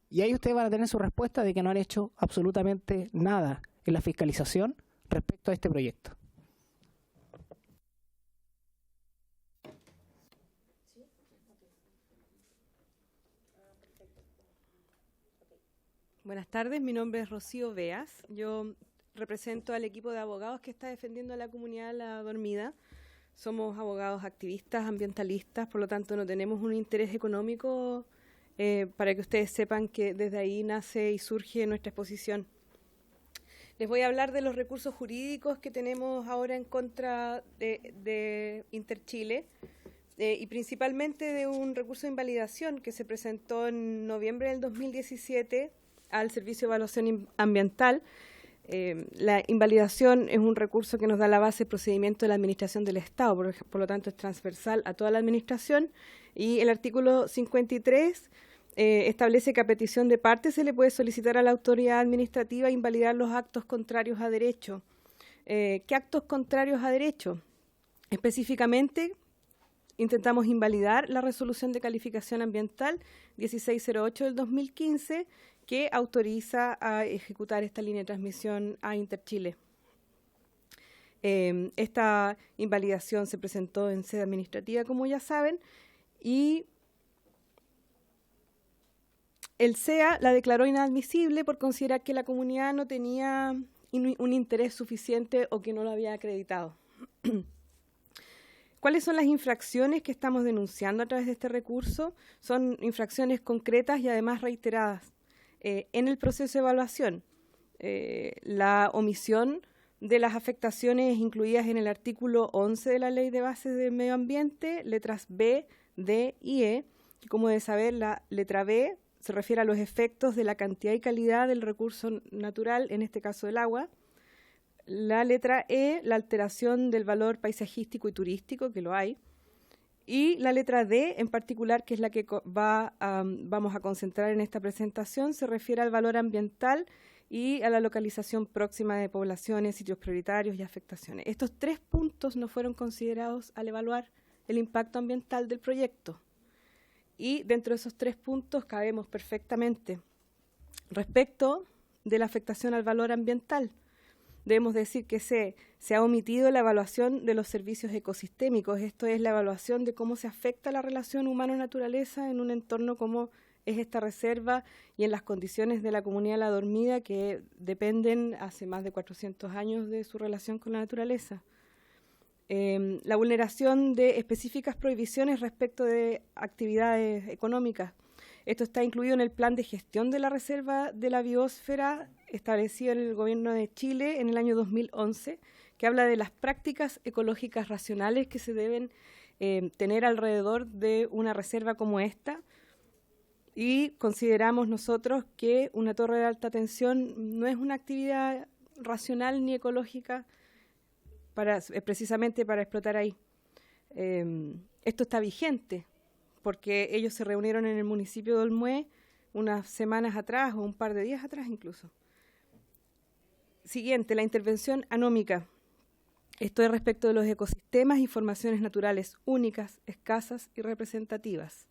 Y ahí ustedes van a tener su respuesta de que no han hecho absolutamente nada en la fiscalización respecto a este proyecto. Buenas tardes, mi nombre es Rocío Beas. Yo represento al equipo de abogados que está defendiendo a la comunidad La Dormida. Somos abogados activistas, ambientalistas, por lo tanto no tenemos un interés económico, para que ustedes sepan que desde ahí nace y surge nuestra exposición. Les voy a hablar de los recursos jurídicos que tenemos ahora en contra de Interchile y principalmente de un recurso de invalidación que se presentó en noviembre del 2017 al Servicio de Evaluación Ambiental. La invalidación es un recurso que nos da la base de procedimiento de la Administración del Estado, por lo tanto es transversal a toda la Administración, y el artículo 53 establece que a petición de parte se le puede solicitar a la autoridad administrativa invalidar los actos contrarios a derecho. ¿Qué actos contrarios a derecho? Específicamente, intentamos invalidar la resolución de calificación ambiental 1608 del 2015 que autoriza a ejecutar esta línea de transmisión a Interchile. Esta invalidación se presentó en sede administrativa, como ya saben, y el CEA la declaró inadmisible por considerar que la comunidad no tenía un interés suficiente o que no lo había acreditado. ¿Cuáles son las infracciones que estamos denunciando a través de este recurso? Son infracciones concretas y además reiteradas. En el proceso de evaluación, la omisión de las afectaciones incluidas en el artículo 11 de la Ley de Bases del Medio Ambiente, letras B, D y E, que como debe saber, la letra B se refiere a los efectos de la cantidad y calidad del recurso natural, en este caso el agua. La letra E, la alteración del valor paisajístico y turístico, que lo hay. Y la letra D, en particular, que es la que vamos a concentrar en esta presentación, se refiere al valor ambiental y a la localización próxima de poblaciones, sitios prioritarios y afectaciones. Estos 3 puntos no fueron considerados al evaluar el impacto ambiental del proyecto. Y dentro de esos 3 puntos cabemos perfectamente. Respecto de la afectación al valor ambiental, debemos decir que se ha omitido la evaluación de los servicios ecosistémicos. Esto es la evaluación de cómo se afecta la relación humano-naturaleza en un entorno como es esta reserva y en las condiciones de la comunidad La Dormida que dependen hace más de 400 años de su relación con la naturaleza. La vulneración de específicas prohibiciones respecto de actividades económicas. Esto está incluido en el plan de gestión de la Reserva de la Biosfera establecido en el Gobierno de Chile en el año 2011, que habla de las prácticas ecológicas racionales que se deben tener alrededor de una reserva como esta. Y consideramos nosotros que una torre de alta tensión no es una actividad racional ni ecológica precisamente para explotar ahí. Esto está vigente, porque ellos se reunieron en el municipio de Olmué unas semanas atrás o un par de días atrás incluso. Siguiente, la intervención anómica. Esto es respecto de los ecosistemas y formaciones naturales únicas, escasas y representativas.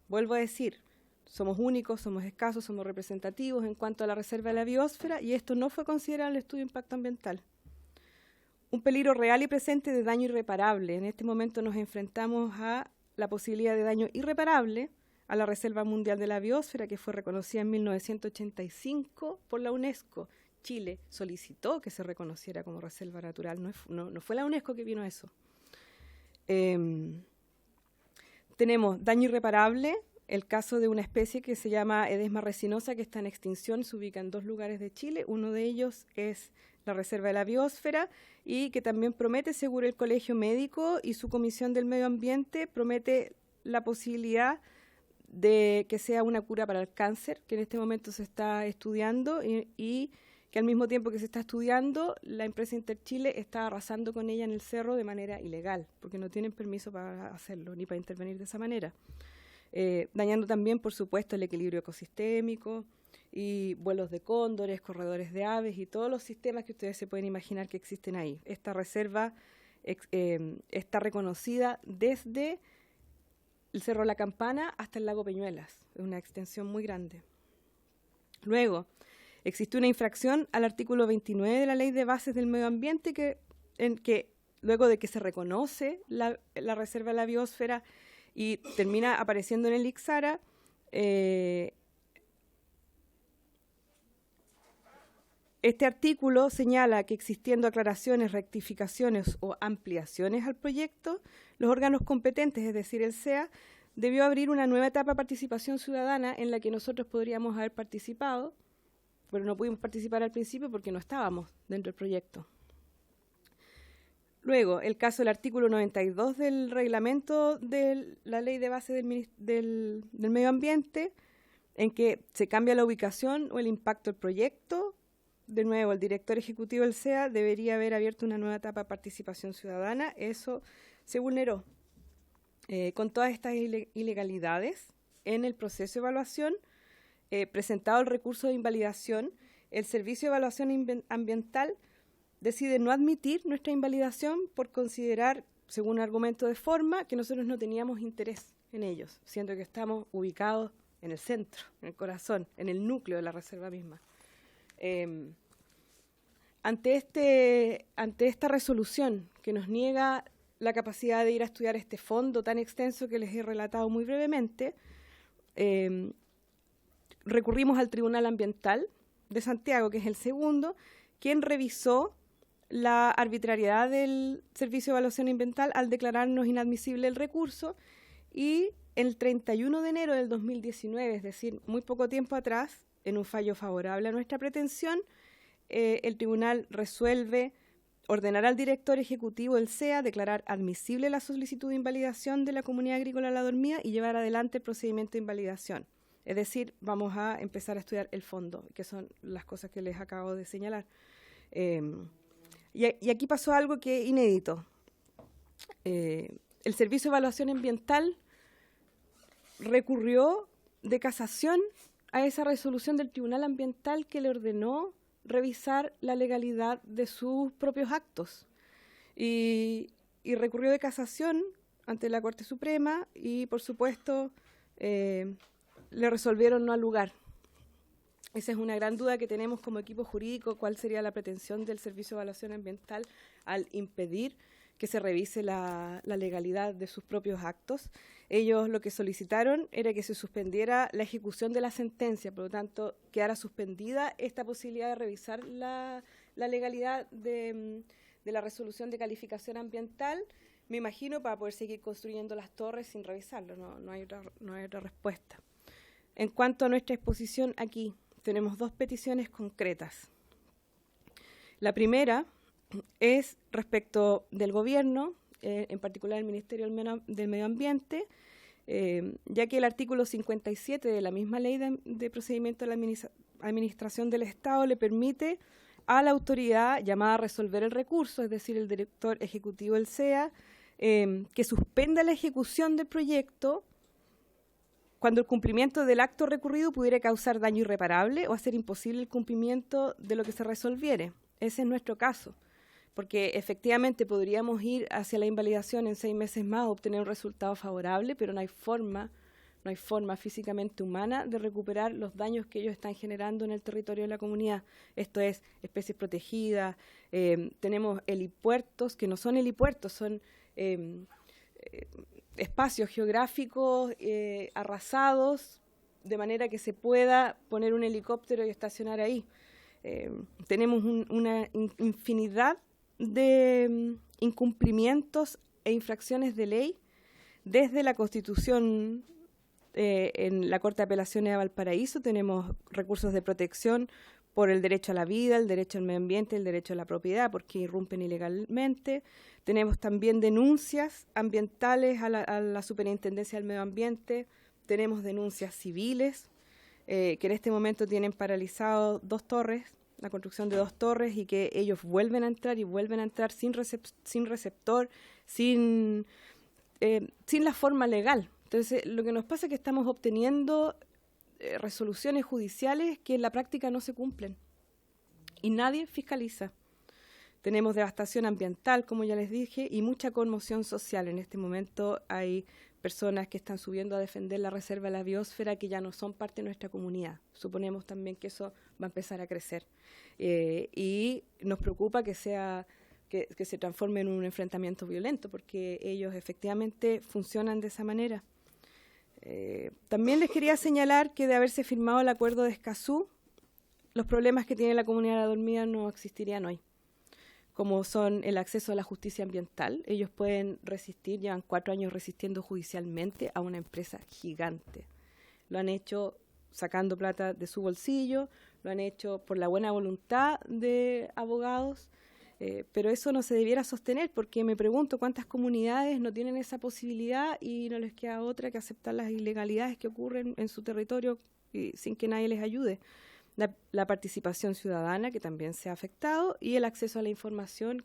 Vuelvo a decir, somos únicos, somos escasos, somos representativos en cuanto a la reserva de la biosfera y esto no fue considerado en el estudio de impacto ambiental. Un peligro real y presente de daño irreparable. En este momento nos enfrentamos a la posibilidad de daño irreparable a la Reserva Mundial de la Biosfera, que fue reconocida en 1985 por la UNESCO. Chile solicitó que se reconociera como reserva natural, no fue la UNESCO que vino a eso. Tenemos daño irreparable, el caso de una especie que se llama Edesma resinosa, que está en extinción, se ubica en 2 lugares de Chile. Uno de ellos es la Reserva de la Biosfera y que también promete, según el Colegio Médico y su Comisión del Medio Ambiente, promete la posibilidad de que sea una cura para el cáncer, que en este momento se está estudiando y que al mismo tiempo que se está estudiando, la empresa Interchile está arrasando con ella en el cerro de manera ilegal, porque no tienen permiso para hacerlo ni para intervenir de esa manera. Dañando también, por supuesto, el equilibrio ecosistémico y vuelos de cóndores, corredores de aves y todos los sistemas que ustedes se pueden imaginar que existen ahí. Esta reserva está reconocida desde el Cerro La Campana hasta el lago Peñuelas. Es una extensión muy grande. Luego, existe una infracción al artículo 29 de la Ley de Bases del Medio Ambiente en que luego de que se reconoce la Reserva de la Biosfera y termina apareciendo en el Ixara, este artículo señala que existiendo aclaraciones, rectificaciones o ampliaciones al proyecto, los órganos competentes, es decir, el CEA, debió abrir una nueva etapa de participación ciudadana en la que nosotros podríamos haber participado, pero no pudimos participar al principio porque no estábamos dentro del proyecto. Luego, el caso del artículo 92 del reglamento de la Ley de Base del Medio Ambiente, en que se cambia la ubicación o el impacto del proyecto. De nuevo, el director ejecutivo del CEA debería haber abierto una nueva etapa de participación ciudadana. Eso se vulneró. Con todas estas ilegalidades, en el proceso de evaluación, presentado el recurso de invalidación, el Servicio de Evaluación Ambiental decide no admitir nuestra invalidación por considerar según argumento de forma, que nosotros no teníamos interés en ellos, siendo que estamos ubicados en el centro, en el corazón, en el núcleo de la reserva misma. Ante esta resolución que nos niega la capacidad de ir a estudiar este fondo tan extenso que les he relatado muy brevemente, recurrimos al Tribunal Ambiental de Santiago, que es el segundo, quien revisó la arbitrariedad del Servicio de Evaluación Ambiental al declararnos inadmisible el recurso, y el 31 de enero del 2019, es decir, muy poco tiempo atrás, en un fallo favorable a nuestra pretensión, el tribunal resuelve ordenar al director ejecutivo del CEA declarar admisible la solicitud de invalidación de la Comunidad Agrícola La Dormida y llevar adelante el procedimiento de invalidación. Es decir, vamos a empezar a estudiar el fondo, que son las cosas que les acabo de señalar. Y aquí pasó algo que es inédito. El Servicio de Evaluación Ambiental recurrió de casación a esa resolución del Tribunal Ambiental que le ordenó revisar la legalidad de sus propios actos. Y recurrió de casación ante la Corte Suprema y, por supuesto, le resolvieron no al lugar. Esa es una gran duda que tenemos como equipo jurídico, cuál sería la pretensión del Servicio de Evaluación Ambiental al impedir que se revise la legalidad de sus propios actos. Ellos lo que solicitaron era que se suspendiera la ejecución de la sentencia, por lo tanto, quedara suspendida esta posibilidad de revisar la legalidad de la resolución de calificación ambiental, me imagino, para poder seguir construyendo las torres sin revisarlo. No hay otra respuesta. En cuanto a nuestra exposición aquí, tenemos dos peticiones concretas. La primera es respecto del gobierno, en particular el Ministerio del Medio Ambiente, ya que el artículo 57 de la misma ley de procedimiento de la administración del Estado le permite a la autoridad llamada a resolver el recurso, es decir, el director ejecutivo del CEA, que suspenda la ejecución del proyecto cuando el cumplimiento del acto recurrido pudiera causar daño irreparable o hacer imposible el cumplimiento de lo que se resolviere. Ese es nuestro caso, porque efectivamente podríamos ir hacia la invalidación en 6 meses más, obtener un resultado favorable, pero no hay forma físicamente humana de recuperar los daños que ellos están generando en el territorio de la comunidad. Esto es, especies protegidas, tenemos helipuertos, que no son helipuertos, son espacios geográficos arrasados, de manera que se pueda poner un helicóptero y estacionar ahí. Tenemos una infinidad de incumplimientos e infracciones de ley desde la Constitución. En la Corte de Apelaciones de Valparaíso tenemos recursos de protección por el derecho a la vida, el derecho al medio ambiente, el derecho a la propiedad, porque irrumpen ilegalmente. Tenemos también denuncias ambientales a la Superintendencia del Medio Ambiente. Tenemos denuncias civiles, que en este momento tienen paralizado 2 torres, la construcción de 2 torres, y que ellos vuelven a entrar sin receptor, sin la forma legal. Entonces, lo que nos pasa es que estamos obteniendo resoluciones judiciales que en la práctica no se cumplen y nadie fiscaliza. Tenemos devastación ambiental, como ya les dije, y mucha conmoción social. En este momento hay personas que están subiendo a defender la reserva de la biosfera que ya no son parte de nuestra comunidad. Suponemos también que eso va a empezar a crecer. Y nos preocupa que se transforme en un enfrentamiento violento, porque ellos efectivamente funcionan de esa manera. También les quería señalar que de haberse firmado el acuerdo de Escazú, los problemas que tiene la comunidad de La Dormida no existirían hoy, como son el acceso a la justicia ambiental. Ellos pueden resistir, llevan 4 años resistiendo judicialmente a una empresa gigante. Lo han hecho sacando plata de su bolsillo, lo han hecho por la buena voluntad de abogados, pero eso no se debiera sostener, porque me pregunto cuántas comunidades no tienen esa posibilidad y no les queda otra que aceptar las ilegalidades que ocurren en su territorio sin que nadie les ayude. La participación ciudadana, que también se ha afectado, y el acceso a la información,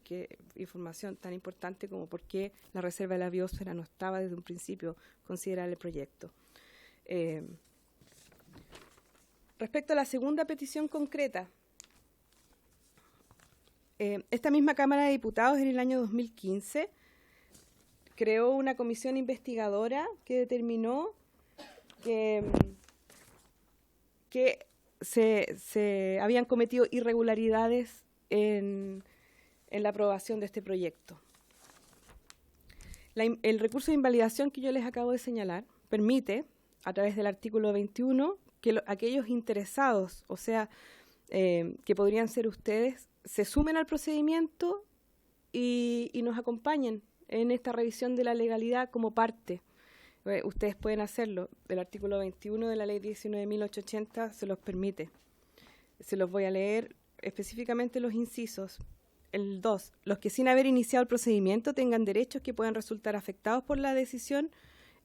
información tan importante como por qué la reserva de la biosfera no estaba desde un principio considerada el proyecto. Respecto a la segunda petición concreta, esta misma Cámara de Diputados en el año 2015 creó una comisión investigadora que determinó que se habían cometido irregularidades en la aprobación de este proyecto. El recurso de invalidación que yo les acabo de señalar permite, a través del artículo 21, que aquellos interesados, o sea, que podrían ser ustedes, se sumen al procedimiento y nos acompañen en esta revisión de la legalidad como parte. Ustedes pueden hacerlo. El artículo 21 de la ley 19.880 se los permite. Se los voy a leer específicamente los incisos. El 2. Los que sin haber iniciado el procedimiento tengan derechos que puedan resultar afectados por la decisión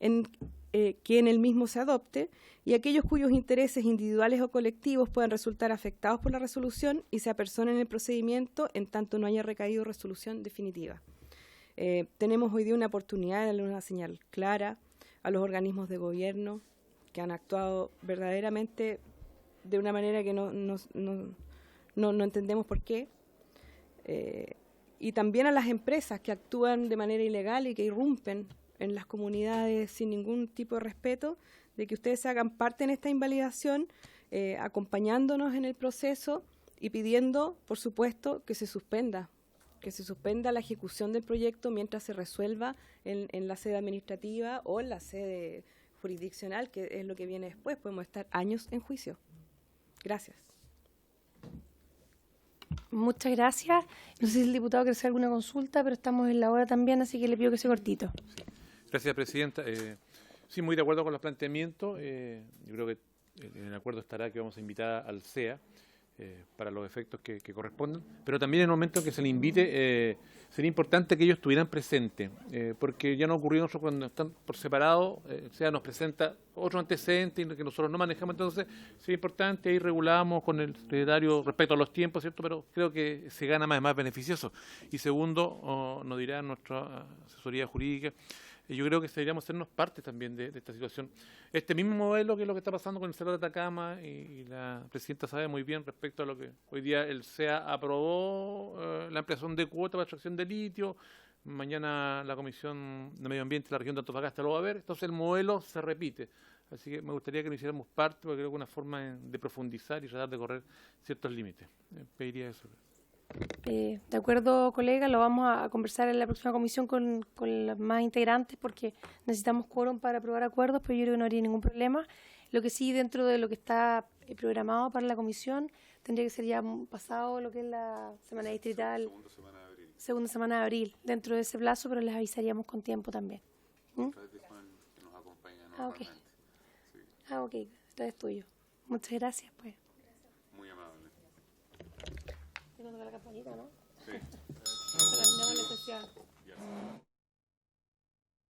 que en el mismo se adopte, y aquellos cuyos intereses individuales o colectivos puedan resultar afectados por la resolución y se apersonen en el procedimiento en tanto no haya recaído resolución definitiva. Tenemos hoy día una oportunidad de darle una señal clara a los organismos de gobierno que han actuado verdaderamente de una manera que no entendemos por qué, y también a las empresas que actúan de manera ilegal y que irrumpen en las comunidades sin ningún tipo de respeto, de que ustedes se hagan parte en esta invalidación, acompañándonos en el proceso y pidiendo, por supuesto, que se suspenda la ejecución del proyecto mientras se resuelva en la sede administrativa o en la sede jurisdiccional, que es lo que viene después. Podemos estar años en juicio. Gracias. Muchas gracias. No sé si el diputado quiere hacer alguna consulta, pero estamos en la hora también, así que le pido que sea cortito. Sí. Gracias, presidenta. Sí, muy de acuerdo con los planteamientos. Yo creo que en el acuerdo estará que vamos a invitar al CEA para los efectos que correspondan, pero también en el momento en que se le invite sería importante que ellos estuvieran presentes, porque ya no ocurrió nosotros cuando están por separado, el CEA nos presenta otro antecedente que nosotros no manejamos, entonces sería importante, ahí regulamos con el secretario respecto a los tiempos, ¿cierto? Pero creo que se gana más beneficioso. Y segundo, nos dirá nuestra asesoría jurídica, yo creo que deberíamos hacernos parte también de esta situación. Este mismo modelo que es lo que está pasando con el Cerro de Atacama, y la presidenta sabe muy bien respecto a lo que hoy día el CEA aprobó, la ampliación de cuota para extracción de litio, mañana la Comisión de Medio Ambiente de la región de Antofagasta lo va a ver, entonces el modelo se repite. Así que me gustaría que nos hiciéramos parte, porque creo que es una forma de profundizar y tratar de correr ciertos límites. Pediría eso. De acuerdo, colega, lo vamos a conversar en la próxima comisión con los más integrantes, porque necesitamos quórum para aprobar acuerdos, pero yo creo que no habría ningún problema. Lo que sí, dentro de lo que está programado para la comisión, tendría que ser ya pasado lo que es la semana distrital, segunda semana de abril, dentro de ese plazo, pero les avisaríamos con tiempo también. Ok. Ok, esto es tuyo. Muchas gracias, pues. Muy amable. Tengo que tocar la campanita, ¿no? Sí. Terminamos la sesión.